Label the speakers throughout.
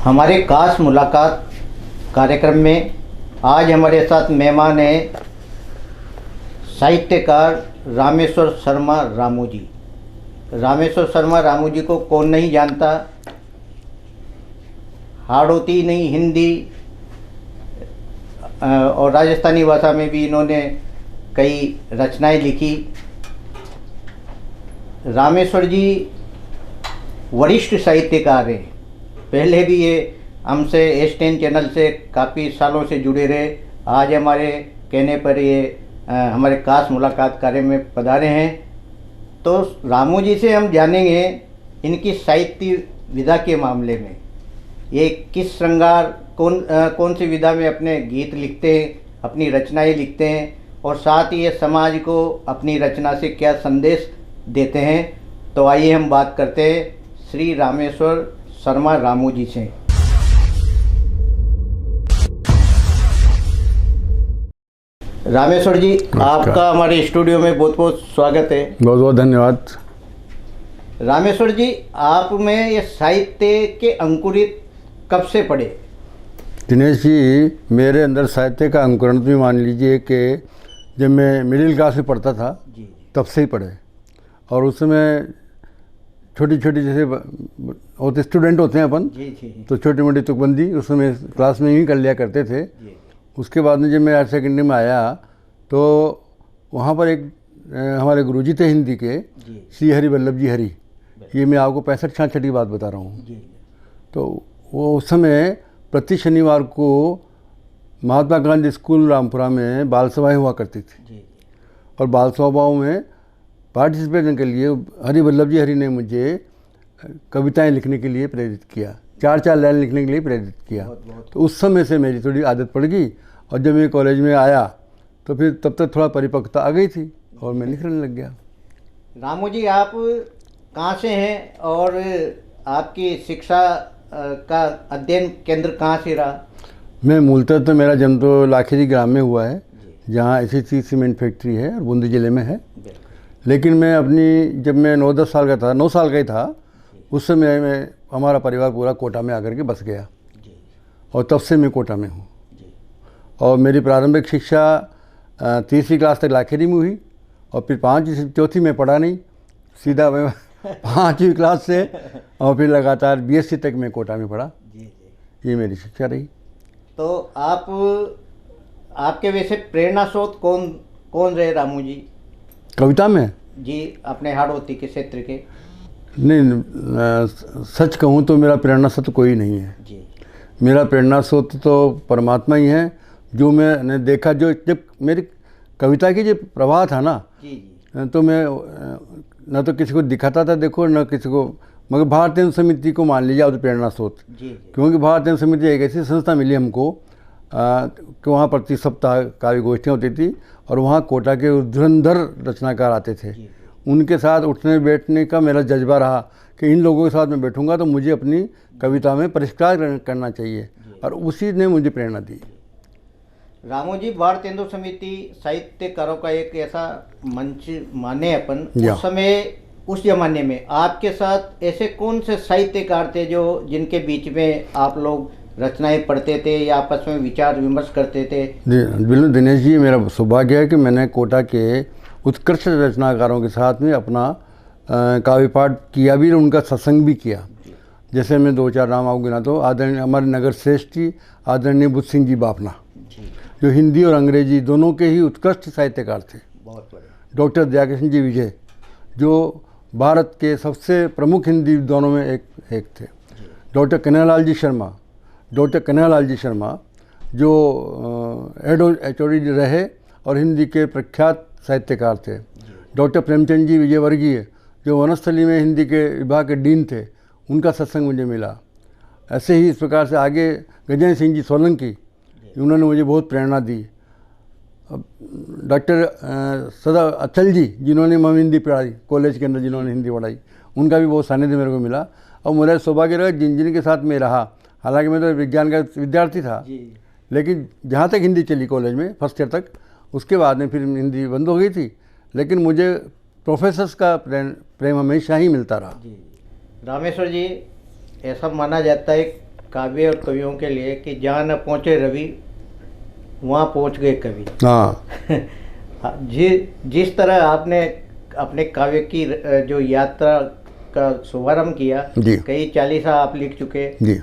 Speaker 1: हमारे खास मुलाकात कार्यक्रम में आज हमारे साथ मेहमान हैं साहित्यकार रामेश्वर शर्मा रामू जी। रामेश्वर शर्मा रामू जी को कौन नहीं जानता। हाड़ौती नहीं, हिंदी और राजस्थानी भाषा में भी इन्होंने कई रचनाएं लिखी। रामेश्वर जी वरिष्ठ साहित्यकार हैं। पहले भी ये हमसे S10 चैनल से काफ़ी सालों से जुड़े रहे। आज हमारे कहने पर ये हमारे खास मुलाकात कार्य में पधारे हैं। तो रामू जी से हम जानेंगे इनकी साहित्य विधा के मामले में, ये किस श्रृंगार कौन सी विधा में अपने गीत लिखते हैं, अपनी रचनाएं लिखते हैं, और साथ ही ये समाज को अपनी रचना से क्या संदेश देते हैं। तो आइए हम बात करते हैं श्री रामेश्वर शर्मा रामू जी से। रामेश्वर जी, आपका हमारे स्टूडियो में बहुत बहुत स्वागत है।
Speaker 2: बहुत बहुत धन्यवाद।
Speaker 1: रामेश्वर जी, आप में ये साहित्य के अंकुरित कब से पड़े?
Speaker 2: दिनेश जी, मेरे अंदर साहित्य का अंकुरण भी मान लीजिए कि जब मैं मिडिल क्लास में पढ़ता था
Speaker 1: जी।
Speaker 2: तब से ही पढ़े। और उस समय छोटी छोटी जैसे होते स्टूडेंट होते हैं अपन
Speaker 1: जी जी।
Speaker 2: तो छोटी मोटी तुकबंदी उस समय क्लास में ही कर लिया करते थे
Speaker 1: जी।
Speaker 2: उसके बाद में जब मैं हायर सेकेंडरी में आया तो वहाँ पर एक हमारे गुरुजी थे हिंदी के, श्री हरि वल्लभ जी हरि। ये मैं आपको 65-66 की बात बता रहा हूँ। तो वो उस समय प्रति शनिवार को महात्मा गांधी स्कूल रामपुरा में बाल सभाएँ हुआ करती थी। और बाल सभाओं में पार्टिसिपेट के लिए हरि वल्लभ जी हरि ने मुझे कविताएं लिखने के लिए प्रेरित किया, 4-4 लाइन लिखने के लिए प्रेरित किया। तो उस समय से मेरी थोड़ी आदत पड़ गई। और जब मैं कॉलेज में आया तो फिर तब तक थोड़ा परिपक्वता आ गई थी और मैं लिखने लग गया।
Speaker 1: रामू जी, आप कहाँ से हैं और आपकी शिक्षा का अध्ययन केंद्र कहाँ से रहा?
Speaker 2: मैं मूलतः तो मेरा जन्म तो लाखेरी ग्राम में हुआ है, जहाँ SHC सीमेंट फैक्ट्री है और बूंदी ज़िले में है। लेकिन मैं अपनी जब मैं 9-10 साल का था, 9 साल का ही था, उस समय मैं हमारा परिवार पूरा कोटा में आकर के बस गया और तब से मैं कोटा में हूँ। और मेरी प्रारंभिक शिक्षा 3वीं क्लास तक लाखेरी में हुई और फिर 4वीं में पढ़ा नहीं, सीधा मैं 5वीं क्लास से और फिर लगातार BSc तक मैं कोटा में पढ़ा। ये मेरी शिक्षा रही।
Speaker 1: तो आपके वैसे प्रेरणा स्रोत कौन रहे रामू जी?
Speaker 2: कविता में
Speaker 1: जी, अपने हाड़ौती के क्षेत्र के।
Speaker 2: नहीं, सच कहूँ तो मेरा प्रेरणा स्रोत कोई नहीं है
Speaker 1: जी।
Speaker 2: मेरा प्रेरणा स्रोत तो परमात्मा ही है, जो मैंने देखा। जो जब मेरी कविता की जो प्रवाह था ना,
Speaker 1: जी।
Speaker 2: तो मैं न तो किसी को दिखाता था, देखो, न किसी को, मगर भारतीय समिति को मान लीजिए और प्रेरणा स्रोत। क्योंकि भारतीय समिति एक ऐसी संस्था मिली हमको कि वहाँ प्रति सप्ताह काव्य गोष्ठियाँ होती थी और वहाँ कोटा के धुरंधर रचनाकार आते थे। उनके साथ उठने बैठने का मेरा जज्बा रहा कि इन लोगों के साथ मैं बैठूंगा तो मुझे अपनी कविता में परिष्कार करना चाहिए, और उसी ने मुझे प्रेरणा दी।
Speaker 1: रामू जी, भारत हिंदू समिति साहित्यकारों का एक ऐसा मंच माने अपन। उस समय, उस जमाने में आपके साथ ऐसे कौन से साहित्यकार थे जिनके बीच में आप लोग रचनाएं पढ़ते थे या आपस में विचार विमर्श करते थे?
Speaker 2: बिल्कुल दिनेश जी, मेरा सौभाग्य है कि मैंने कोटा के उत्कृष्ट रचनाकारों के साथ में अपना काव्य पाठ किया भी और उनका सत्संग भी किया। जैसे मैं 2-4 नाम आपको गिना तो आदरणीय हमारे नगर श्रेष्ठ जी आदरणीय बुद्ध सिंह जी बापना, जो हिंदी और अंग्रेजी दोनों के ही उत्कृष्ट साहित्यकार थे।
Speaker 1: बहुत बड़े।
Speaker 2: डॉक्टर दयाकृष्ण जी विजय, जो भारत के सबसे प्रमुख हिंदी विद्वानों में एक थे। डॉक्टर कन्हैयालाल जी शर्मा जो HOD रहे और हिंदी के प्रख्यात साहित्यकार थे। डॉक्टर प्रेमचंद जी विजयवर्गीय, जो वनस्थली में हिंदी के विभाग के डीन थे, उनका सत्संग मुझे मिला। ऐसे ही इस प्रकार से आगे गजेंद्र सिंह जी सोलंकी, उन्होंने मुझे बहुत प्रेरणा दी। डॉक्टर सदा अचल जी, जिन्होंने मैं हिंदी पढ़ाई कॉलेज के अंदर, जिन्होंने हिंदी पढ़ाई, उनका भी बहुत सानिध्य मेरे को मिला। और मेरा सौभाग्य रहा जिन के साथ मैं रहा। हालांकि मैं तो विज्ञान का विद्यार्थी था, लेकिन जहाँ तक हिंदी चली कॉलेज में फर्स्ट ईयर तक, उसके बाद में फिर हिंदी बंद हो गई थी। लेकिन मुझे प्रोफेसर्स का प्रेम हमेशा ही मिलता रहा।
Speaker 1: रामेश्वर जी, ऐसा माना जाता है काव्य और कवियों के लिए कि जहाँ न पहुँचे रवि वहाँ पहुँच गए कवि।
Speaker 2: हाँ
Speaker 1: जिस तरह आपने अपने काव्य की जो यात्रा का शुभारंभ किया,
Speaker 2: जी,
Speaker 1: कई 40 आप लिख चुके
Speaker 2: जी।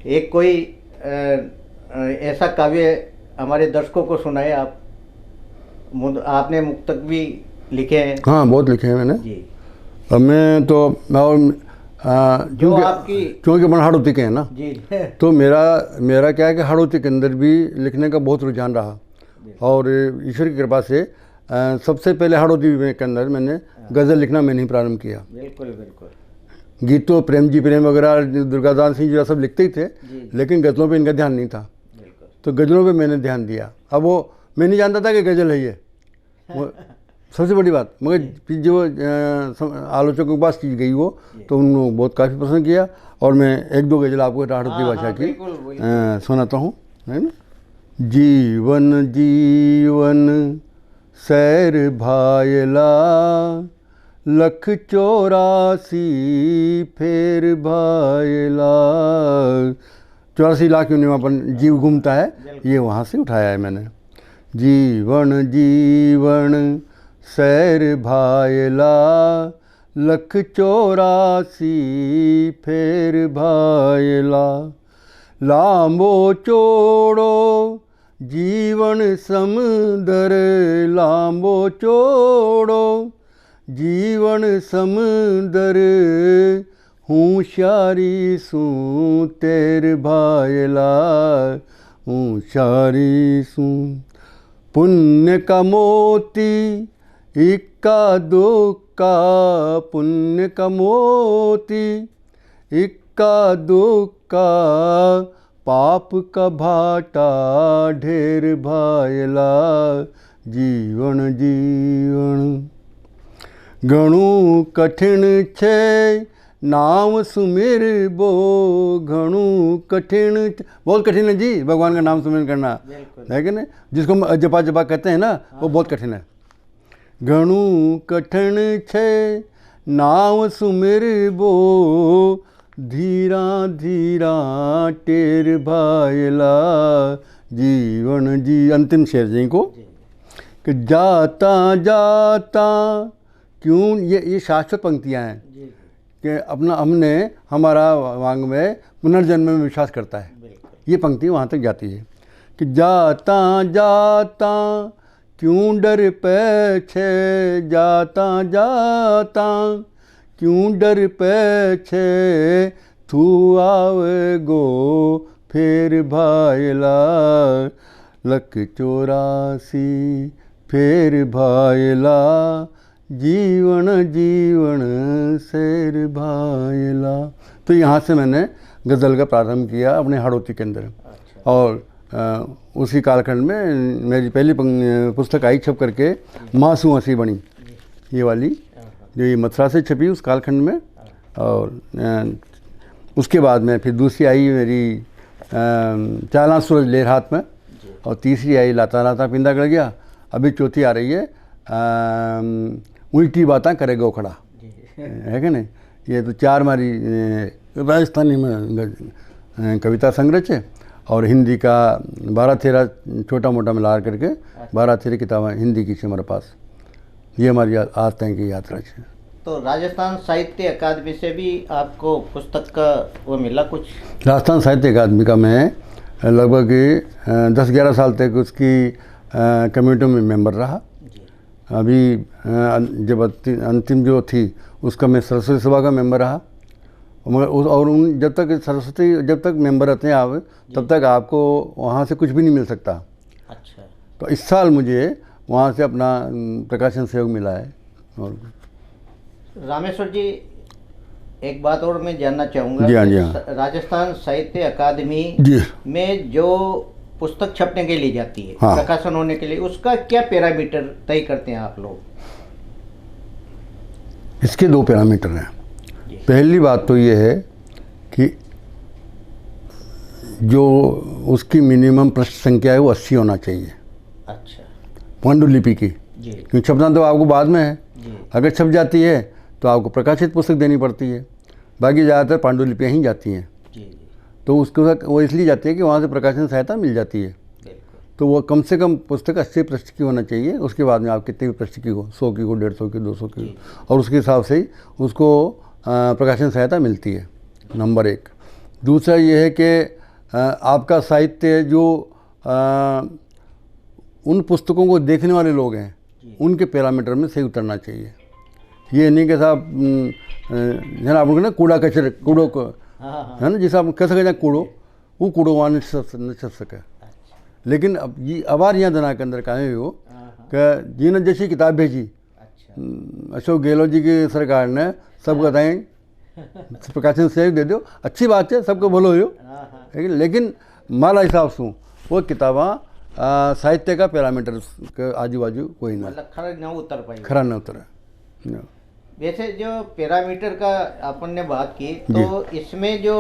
Speaker 1: एक कोई ऐसा काव्य हमारे दर्शकों को सुनाए आप। आपने मुक्तक भी लिखे हैं।
Speaker 2: हाँ, बहुत लिखे हैं मैंने
Speaker 1: जी।
Speaker 2: अब मैं तो और
Speaker 1: जो आपकी
Speaker 2: क्योंकि मन हाड़ौती के हैं ना
Speaker 1: जी
Speaker 2: तो मेरा क्या है कि हाड़ौती के अंदर भी लिखने का बहुत रुझान रहा और ईश्वर की कृपा से सबसे पहले हाड़ौती के अंदर मैंने गज़ल लिखना मैंने ही प्रारंभ किया।
Speaker 1: बिल्कुल बिल्कुल।
Speaker 2: गीतों प्रेम जी प्रेम वगैरह दुर्गादास सिंह जी सब लिखते ही थे, लेकिन गज़लों पे इनका ध्यान नहीं था। तो गज़लों पे मैंने ध्यान दिया। अब वो मैं नहीं जानता था कि गज़ल है ये, वो सबसे बड़ी बात। मगर फिर जो आलोचकों के पास चीज़ गई वो तो उन्होंने बहुत काफ़ी पसंद किया और मैं एक दो गज़ल आपको हाड़ौती भाषा की सुनाता हूँ, है ना। जीवन जीवन सैर भायला, 184 फेर भायला। 84 लाख यूनिवर्स पर जीव घूमता है, ये वहाँ से उठाया है मैंने। जीवन जीवन सैर भायला, 184 फेर भायला। लांबो चोड़ो जीवन समंदर, लांबो चोड़ो जीवन समंदर। होशियारी सूं तेर भायला, होशियारी सूं। पुण्य का मोती इक्का दुक्का, पुण्य का मोती इक्का दुक्का। पाप का भाटा ढेर भायला, जीवन जीवन। घणु कठिन छे नाम सुमिर बो, घणु कठिन। बहुत कठिन है जी भगवान का नाम सुमिरन करना, है कि नहीं। जिसको हम जपा जपा कहते हैं ना, वो बहुत कठिन है। घणु कठिन छे नाम सुमिर बो, धीरा धीरा टेर भायला, जीवन जी। अंतिम शेर जी को कि जाता जाता क्यों, ये शाश्वत पंक्तियाँ हैं कि अपना हमने हमारा वांग में पुनर्जन्म में विश्वास करता है। ये पंक्ति वहाँ तक जाती है कि जाता जाता क्यों डर पे छे, जाता जाता क्यों डर पे छे। तू आवे गो फेर भायला, 184 फेर भायला, जीवन जीवन सैर भायला। तो यहाँ से मैंने गज़ल का प्रारंभ किया अपने हाड़ौती के अंदर। और उसी कालखंड में मेरी पहली पुस्तक आई छप करके, मासूम हंसी बनी, ये वाली जो ये मथुरा से छपी उस कालखंड में। और उसके बाद में फिर दूसरी आई मेरी चाला सूरज लेर हाथ में, और तीसरी आई लाता लाता पिंदा गड़ गया। अभी चौथी आ रही है उल्टी बातें करे गोखड़ा, है कि नहीं। ये तो 4 हमारी राजस्थानी में कविता संग्रह है और हिंदी का 12-13 छोटा मोटा मिला करके 12-13 किताबें हिंदी की हमारे पास। ये हमारी आज तक की यात्रा है।
Speaker 1: तो राजस्थान साहित्य अकादमी से भी आपको पुस्तक का वो मिला कुछ?
Speaker 2: राजस्थान साहित्य अकादमी का मैं लगभग 10-11 साल तक उसकी कमेटी में मेंबर रहा। अभी जब अंतिम जो थी उसका मैं सरस्वती सभा का मेंबर रहा। मगर और उन जब तक मेंबर रहते हैं आप, तब तक आपको वहाँ से कुछ भी नहीं मिल सकता।
Speaker 1: अच्छा।
Speaker 2: तो इस साल मुझे वहाँ से अपना प्रकाशन सहयोग मिला है। और
Speaker 1: रामेश्वर जी, एक बात और मैं जानना चाहूँगा।
Speaker 2: जी हाँ, जी हाँ।
Speaker 1: राजस्थान साहित्य अकादमी में जो पुस्तक छपने के लिए जाती है,
Speaker 2: हाँ,
Speaker 1: प्रकाशन होने के लिए, उसका क्या पैरामीटर तय करते हैं आप लोग?
Speaker 2: इसके 2 पैरामीटर हैं। पहली बात तो ये है कि जो उसकी मिनिमम पृष्ठ संख्या है वो 80 होना चाहिए।
Speaker 1: अच्छा।
Speaker 2: पांडुलिपि की, क्योंकि छपना तो आपको बाद में है। अगर छप जाती है तो आपको प्रकाशित पुस्तक देनी पड़ती है, बाकी ज़्यादातर पांडुलिपियाँ ही जाती हैं। तो उसके साथ वो इसलिए जाती है कि वहाँ से प्रकाशन सहायता मिल जाती है।
Speaker 1: बिल्कुल।
Speaker 2: तो वो कम से कम पुस्तक 80 पृष्ठ की होना चाहिए, उसके बाद में आप कितने भी पृष्ठ की हो, 100 की हो, 150 की, 200 की हो, और उसके हिसाब से ही उसको प्रकाशन सहायता मिलती है, नंबर 1। दूसरा ये है कि आपका साहित्य जो उन पुस्तकों को देखने वाले लोग हैं उनके पैरामीटर में सही उतरना चाहिए। ये नहीं कि साहब जन आप ना कूड़ा कचरे कूड़ो को है ना, जैसे आप कह सके ना कूड़ो, वो कूड़ो वहाँ न छप सके। लेकिन अब ये आवार यहाँ दना के अंदर कहे हो कि जी ने जैसी किताब भेजी अशोक गहलोत जी की सरकार ने, सब बताएं प्रकाशन से दे दो, अच्छी बात है, सबको भलो हो, लेकिन माला हिसाब से वो किताबा साहित्य का पैरामीटर के आजू बाजू कोई ना,
Speaker 1: मतलब खरा न उतर पाई,
Speaker 2: खरा न उतरे।
Speaker 1: वैसे जो पैरामीटर का अपन ने बात की, तो इसमें जो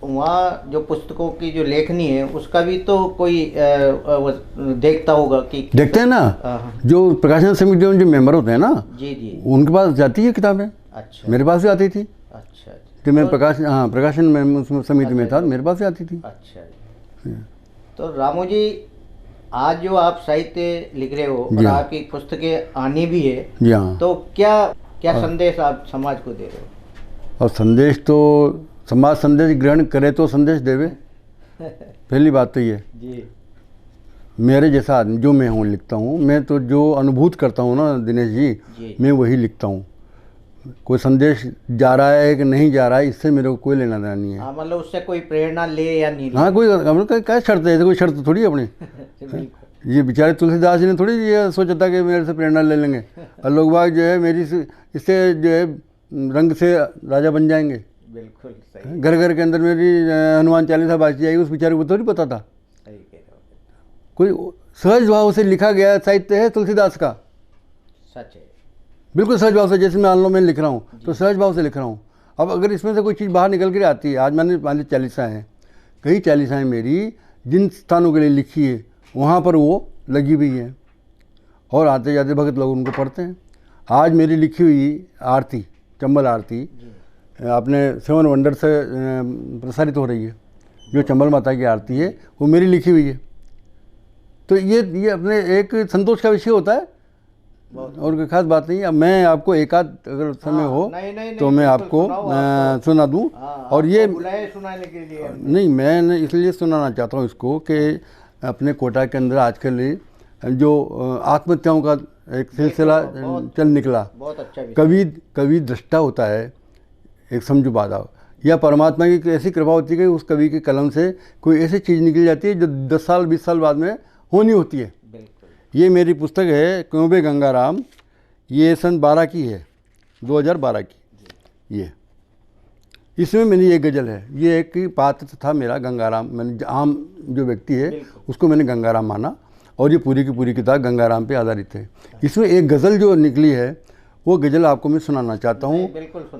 Speaker 1: वहाँ जो पुस्तकों की जो लेखनी है उसका भी तो कोई देखता होगा कि
Speaker 2: देखते हैं ना, जो प्रकाशन समिति में जो मेंबर होते हैं ना,
Speaker 1: जी जी,
Speaker 2: उनके पास जाती है किताबें।
Speaker 1: अच्छा,
Speaker 2: मेरे पास भी आती थी।
Speaker 1: अच्छा,
Speaker 2: कि मैं प्रकाशन में समिति में था, मेरे पास भी आती थी।
Speaker 1: अच्छा। तो रामू जी, आज जो आप साहित्य लिख रहे हो और आपकी पुस्तकें आनी भी है,
Speaker 2: जी हाँ,
Speaker 1: तो क्या संदेश आप समाज को दे रहे हो?
Speaker 2: और संदेश तो समाज संदेश ग्रहण करे तो संदेश देवे। पहली बात तो ये
Speaker 1: जी,
Speaker 2: मेरे जैसा आदमी जो मैं हूँ लिखता हूँ, मैं तो जो अनुभूत करता हूँ ना दिनेश जी, मैं वही लिखता हूँ। कोई संदेश जा रहा है कि नहीं जा रहा है, इससे मेरे को कोई लेना देना नहीं है।
Speaker 1: हाँ, मतलब उससे कोई प्रेरणा ले या नहीं ले।
Speaker 2: हाँ, कोई क्या शर्त है, कोई शर्त थोड़ी है अपनी। ये बेचारे तुलसीदास जी ने थोड़ी ये सोचा था कि मेरे से प्रेरणा ले लेंगे और लोग बाग जो है मेरी इससे जो है रंग से राजा बन जाएंगे।
Speaker 1: बिल्कुल सही।
Speaker 2: घर घर के अंदर मेरी हनुमान चालीसा बाजी जाएगी, उस बेचारे को थोड़ी पता था।
Speaker 1: सही कह रहे हो।
Speaker 2: कोई सहज भाव से लिखा गया साहित्य है तुलसीदास का,
Speaker 1: सच है,
Speaker 2: बिल्कुल सहज भाव से। जैसे मैं मान लो मैं लिख रहा हूँ तो सहज भाव से लिख रहा हूँ। अब अगर इसमें से कोई चीज़ बाहर निकल कर आती है, आज मैंने मान ली चालीसा हैं, कई चालीसाएँ मेरी जिन स्थानों के लिए लिखी है वहाँ पर वो लगी हुई है और आते जाते भक्त लोग उनको पढ़ते हैं। आज मेरी लिखी हुई आरती, चंबल आरती, आपने 7 वंडर से प्रसारित हो रही है, जो चंबल माता की आरती है वो मेरी लिखी हुई है। तो ये अपने एक संतोष का विषय होता है और कोई खास बात नहीं। अब मैं आपको एक आध अगर समय हो तो मैं आपको सुना दूं। और ये
Speaker 1: सुनाने के लिए
Speaker 2: नहीं, मैं इसलिए सुनाना चाहता हूँ इसको कि अपने कोटा के अंदर आजकल जो आत्महत्याओं का एक सिलसिला चल निकला,
Speaker 1: बहुत अच्छा
Speaker 2: कवि दृष्टा होता है, एक समझो बात, या परमात्मा की ऐसी कृपा होती है कि उस कवि के कलम से कोई ऐसी चीज़ निकल जाती है जो 10 साल 20 साल बाद में होनी होती है। ये मेरी पुस्तक है क्यों गंगाराम, ये सन 12 की है, 2012 की। ये इसमें मेरी एक गज़ल है, ये एक पात्र था मेरा गंगाराम, मैंने आम जो व्यक्ति है उसको मैंने गंगाराम माना और ये पूरी की पूरी किताब गंगाराम पे आधारित है। इसमें एक गज़ल जो निकली है वो गज़ल आपको मैं सुनाना चाहता हूँ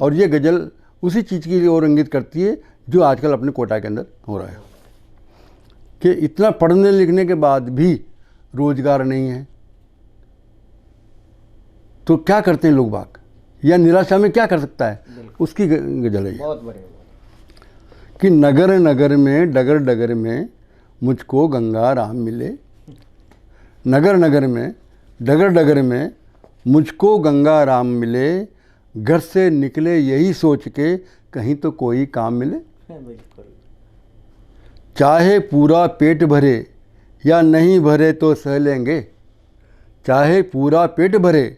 Speaker 2: और ये गज़ल उसी चीज़ की ओर इंगित करती है जो आजकल अपने कोटा के अंदर हो रहा है कि इतना पढ़ने लिखने के बाद भी रोजगार नहीं है, तो क्या करते हैं लोग बाग, या निराशा में क्या कर सकता है, उसकी गज़ल है
Speaker 1: बहुत बढ़िया
Speaker 2: कि नगर नगर में डगर डगर में मुझको गंगा राम मिले, नगर नगर में डगर डगर में मुझको गंगा राम मिले, घर से निकले यही सोच के कहीं तो कोई काम मिले, चाहे पूरा पेट भरे या नहीं भरे तो सह लेंगे, चाहे पूरा पेट भरे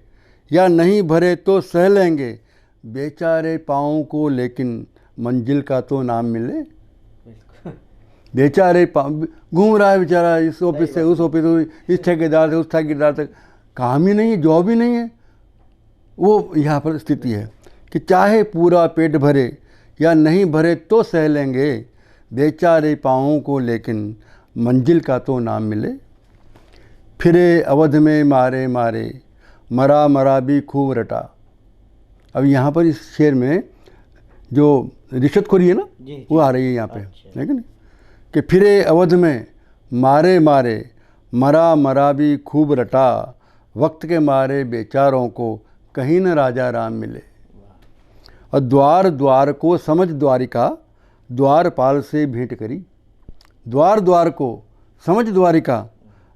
Speaker 2: या नहीं भरे तो सह लेंगे, बेचारे पाँव को लेकिन मंजिल का तो नाम मिले। बेचारे पाँव घूम रहा है बेचारा, इस ऑफिस से उस ऑफिस, इस ठेकेदार से उस ठेकेदार तक, काम ही नहीं है, जॉब ही नहीं है। वो यहाँ पर स्थिति है कि चाहे पूरा पेट भरे या नहीं भरे तो सह लेंगे, बेचारे पाँवों को लेकिन मंजिल का तो नाम मिले, फिरे अवध में मारे मारे मरा मरा भी खूब रटा। अब यहाँ पर इस शेर में जो रिश्वतखोरी है ना वो आ रही है यहाँ पे, है कि कि फिरे अवध में मारे मारे मरा मरा भी खूब रटा, वक्त के मारे बेचारों को कहीं न राजा राम मिले। और द्वार द्वार को समझ द्वारिका, द्वारपाल से भेंट करी। द्वार द्वार को समझ द्वारिका,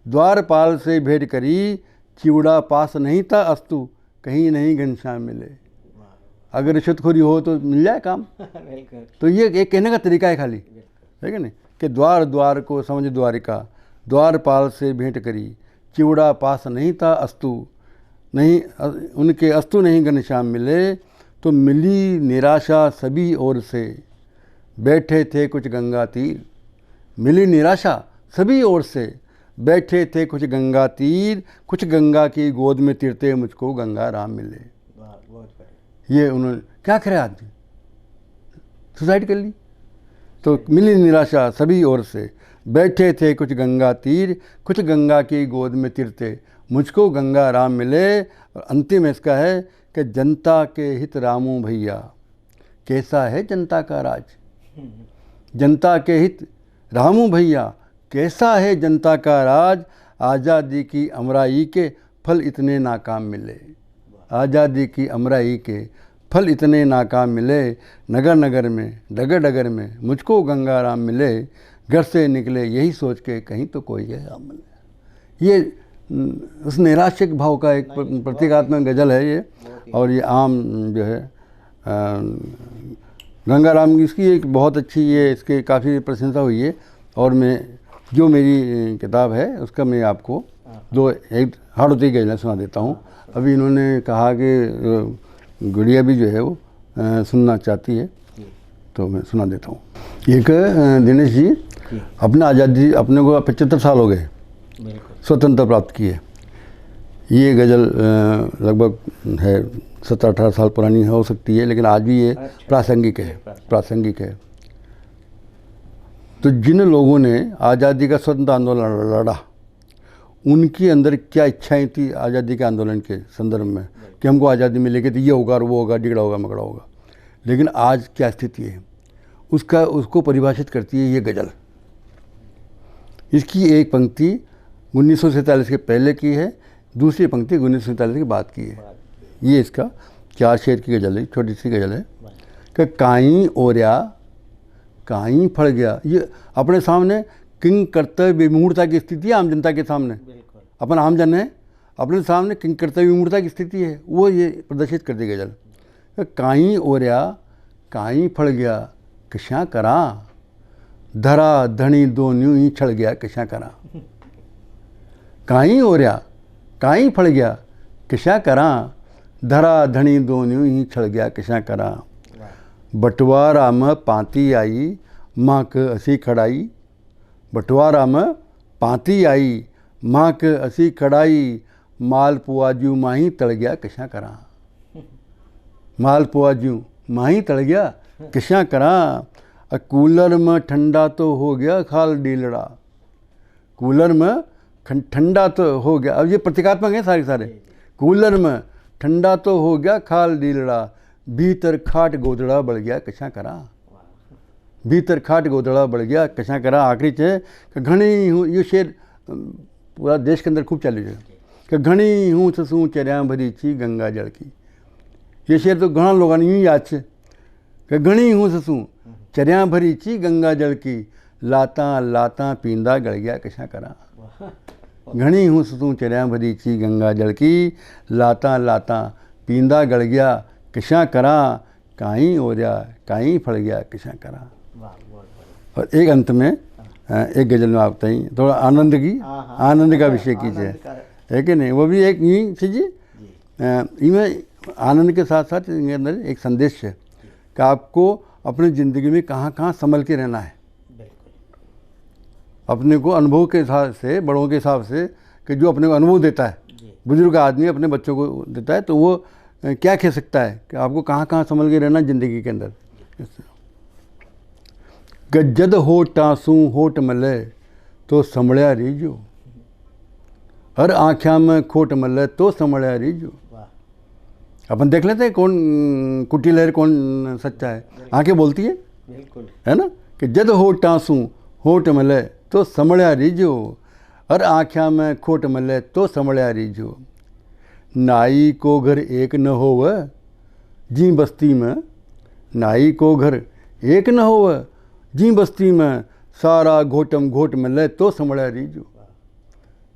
Speaker 2: द्वारपाल से भेंट करी, चिवड़ा पास नहीं था अस्तु, कहीं नहीं घनश्याम मिले। अगर रिश्वतखोरी हो तो मिल जाए काम। तो ये एक कहने का तरीका है खाली, है ना, कि द्वार द्वार को समझ द्वारिका, द्वारपाल से भेंट करी, चिवड़ा पास नहीं था अस्तु, नहीं उनके अस्तु नहीं घनश्याम मिले। तो मिली निराशा सभी ओर से, बैठे थे कुछ गंगा तीर। मिली निराशा सभी ओर से, बैठे थे कुछ गंगा तीर, कुछ गंगा की गोद में तिरते मुझको गंगा राम मिले। ये उन्होंने क्या करे, आदमी सुसाइड कर ली। तो मिली निराशा सभी ओर से, बैठे थे कुछ गंगा तीर, कुछ गंगा की गोद में तिरते मुझको गंगा राम मिले। और अंतिम इसका है कि जनता के हित रामू भैया, कैसा है जनता का राज। जनता के हित रामू भैया, कैसा है जनता का राज। आज़ादी की अमराई के फल इतने नाकाम मिले। आज़ादी की अमराई के फल इतने नाकाम मिले। नगर नगर में डगर डगर में मुझको गंगा राम मिले। घर से निकले यही सोच के कहीं तो कोई है राम मिले। ये उस नैराश्यक भाव का एक प्रतीकात्मक गज़ल है ये। और ये आम जो है गंगा राम की, इसकी एक बहुत अच्छी, ये इसके काफ़ी प्रशंसा हुई है। और मैं जो मेरी किताब है उसका मैं आपको एक हाड़ोती गज़ल सुना देता हूँ। अभी इन्होंने कहा कि गुड़िया भी जो है वो सुनना चाहती है, तो मैं सुना देता हूँ। एक दिनेश जी, अपना आज़ादी, अपने को 75 साल हो गए स्वतंत्रता प्राप्त किए। ये गज़ल लगभग है 17-18 साल पुरानी हो सकती है, लेकिन आज भी ये प्रासंगिक है। तो जिन लोगों ने आज़ादी का स्वतंत्र आंदोलन लड़ा, उनके अंदर क्या इच्छाएं थी आज़ादी के आंदोलन के संदर्भ में कि हमको आज़ादी मिलेगी तो ये होगा और वो होगा, डिगड़ा होगा मगड़ा होगा। लेकिन आज क्या स्थिति है उसको परिभाषित करती है ये गज़ल। इसकी एक पंक्ति 1947 के पहले की है, दूसरी पंक्ति 1947 के बाद की है। ये इसका 4 शेर की गज़ल है, छोटी सी गज़ल है कि काई ओर्या काई फड़ गया। ये अपने सामने किंग कर्तव्य विमूढ़ता की स्थिति है, आम जनता के सामने। अपन आम जन है, अपने सामने किंग कर्तव्य विमूढ़ता की स्थिति है, वो ये प्रदर्शित कर दी गज़ल। काई ओर्या काई फड़ गया किशा करा, धरा धनी दो न्यू ही छड़ गया किशा करा। काई ओर्या काई फड़ गया किशा करा, धरा धनी दो न्यू ही छड़ गया किशा करा। बटवारा में पाती आई माँ क असी खड़ाई। बटवारा में पाती आई माँ क असी खड़ाई, माल पुआ जू माही तड़ गया किशा करा। माल पुआ जू माही तड़ गया किशा करा। कूलर में ठंडा तो हो गया खाल डीलड़ा। कूलर में ठंडा तो हो गया, अब ये प्रतीकात्मक है सारे। कूलर में ठंडा तो हो गया खाल डीलड़ा, भीतर खाट गोदड़ा बढ़ गया किशा करा। भीतर खाट गोदड़ा बढ़ गया किशा करा। आखिरी है घणी हूँ, ये शेर पूरा देश के अंदर खूब चालू है कि घणी हूँ ससू चरिया भरी छी गंगा जल की। ये शेर तो घना लोगों ने यूँ याद है कि घणी हूँ ससू चरिया भरी छी गंगा जल की, लाता लाता पींदा गड़ गया किशा करा। घणी हूँ ससू चरिया भरी छी गंगा जल की, लाता लाता पींदा गड़ गया किशा करा। काई ओर्या काई फड़ गया किशा करा। और एक अंत में एक गज़ल में आप बताइए, थोड़ा आनंद का विषय कीजिए, है कि नहीं। वो भी एक यूँ चीज़, इनमें आनंद के साथ साथ इनके अंदर एक संदेश है कि आपको अपनी ज़िंदगी में कहाँ कहाँ संभल के रहना है। अपने को अनुभव के हिसाब से, बड़ों के हिसाब से, कि जो अपने को अनुभव देता है, बुजुर्ग आदमी अपने बच्चों को देता है, तो वो क्या कह सकता है कि आपको कहाँ कहाँ संभल के रहना ज़िंदगी के अंदर। गज्जद हो टांसू होट मले तो संभळ्या रीजो, हर आँख्या में खोट मले तो संभळ्या रीजो। अपन देख लेते हैं कौन कुटिल है कौन सच्चा है। आंखें बोलती है, है ना, कि जद हो टांसू होट मले तो संभळ्या रीजो, हर आँख्या में खोट मले तो संभळ्या रीजो। नाई को घर एक न होव जी बस्ती में, नाई को घर एक न होव जी बस्ती में सारा घोटम घोट मिले तो संभड़ा रीजो।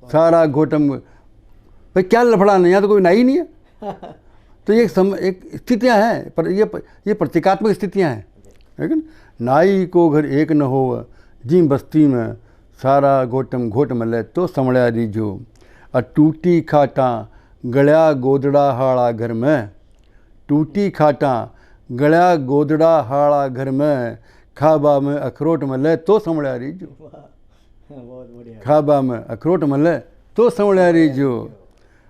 Speaker 2: सारा घोटम भाई क्या लफड़ा नहीं, यहाँ तो कोई नाई नहीं है। तो ये एक स्थितियाँ हैं, पर ये प्रतीकात्मक स्थितियाँ हैं, लेकिन नाई को घर एक न हो जी बस्ती में सारा घोटम घोट मिले तो संभड़ा रीजो। और टूटी खाटा गड़ा गोदड़ा हाड़ा घर में, टूटी खाटा गड़ा गोदड़ा हाड़ा घर में, खाबा में अखरोट मिले तो संभड़ा रीजो।
Speaker 1: बहुत बढ़िया।
Speaker 2: खाबा में अखरोट मिले तो संभड़ा रीजो।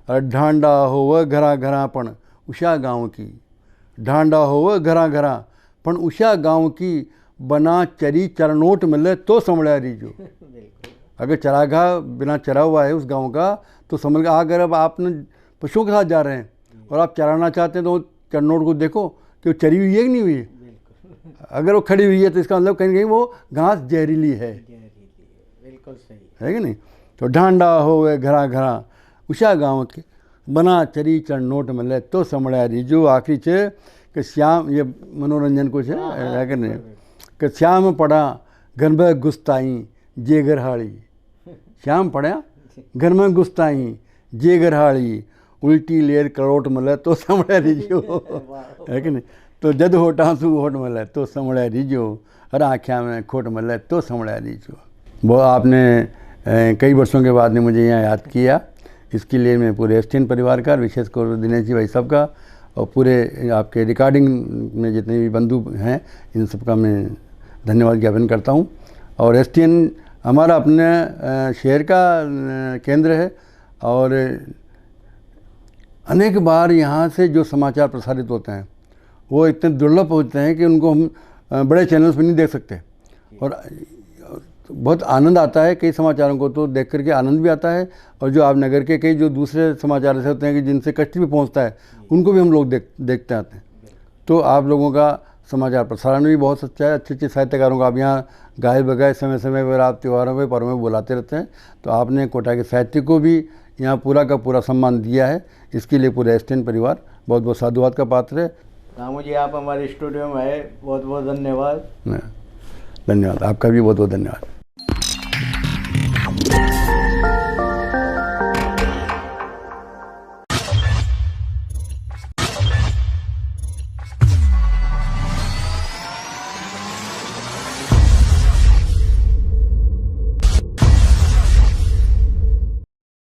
Speaker 2: और ढांडा होव घरा घरा पण उषा गाँव की, ढांडा होव घरा घरा पण उषा गाँव की, बना चरी चरनोट मिले तो संभड़ा रीजो। अगर चरागाह बिना चरा हुआ है उस गांव का तो समझ गया। अगर अब आपने पशुओं के साथ जा रहे हैं और आप चराना चाहते हैं तो चरनोट को देखो कि वो चरी हुई है कि नहीं हुई है। अगर वो खड़ी हुई है तो इसका मतलब कहीं ना कहीं वो घास जहरीली है,
Speaker 1: बिल्कुल सही
Speaker 2: है कि नहीं। तो ढांडा हो वे घरा घरा उषा गाँव के, बना चरी चरनोट मिले तो संभड़ा रीजो। आखिरी छे कि श्याम, ये मनोरंजन कुछ है कि नहीं, कि श्याम पड़ा घर में गुस्ताई जे गरहाड़ी, श्याम पड़ा घर में गुस्ताई जे गरहाड़ी, उल्टी लेर करोट मिले तो संभड़ा रीजो, है कि नहीं। तो जद होटांसू होट मिले तो संभड़ा रीजो, और आँख्या में खोट मिले तो संभड़ा रीजो। वो आपने कई वर्षों के बाद ने मुझे यहाँ याद किया, इसके लिए मैं पूरे एसटीएन परिवार का, विशेषकर दिनेश जी भाई साहब का, और पूरे आपके रिकॉर्डिंग में जितने भी बंधु हैं इन सबका मैं धन्यवाद ज्ञापन करता हूँ। और एसटीएन हमारा अपने शहर का केंद्र है, और अनेक बार यहाँ से जो समाचार प्रसारित होते हैं वो इतने दुर्लभ होते हैं कि उनको हम बड़े चैनल्स पर नहीं देख सकते। और बहुत आनंद आता है, कई समाचारों को तो देख करके आनंद भी आता है, और जो आप नगर के कई जो दूसरे समाचार ऐसे होते हैं कि जिनसे कष्ट भी पहुंचता है उनको भी हम लोग देखते आते हैं। तो आप लोगों का समाचार प्रसारण भी बहुत अच्छा है, अच्छे अच्छे साहित्यकारों का आप यहाँ गाए बगाए समय समय पर आप त्योहारों में पर्वों में बुलाते रहते हैं। तो आपने कोटा के साहित्य को भी यहाँ पूरा का पूरा सम्मान दिया है, इसके लिए पूरे एसटीएन परिवार बहुत बहुत साधुवाद का पात्र है।
Speaker 1: रामू जी, आप हमारे स्टूडियो में आए, बहुत बहुत धन्यवाद।
Speaker 2: धन्यवाद, आपका भी बहुत बहुत धन्यवाद।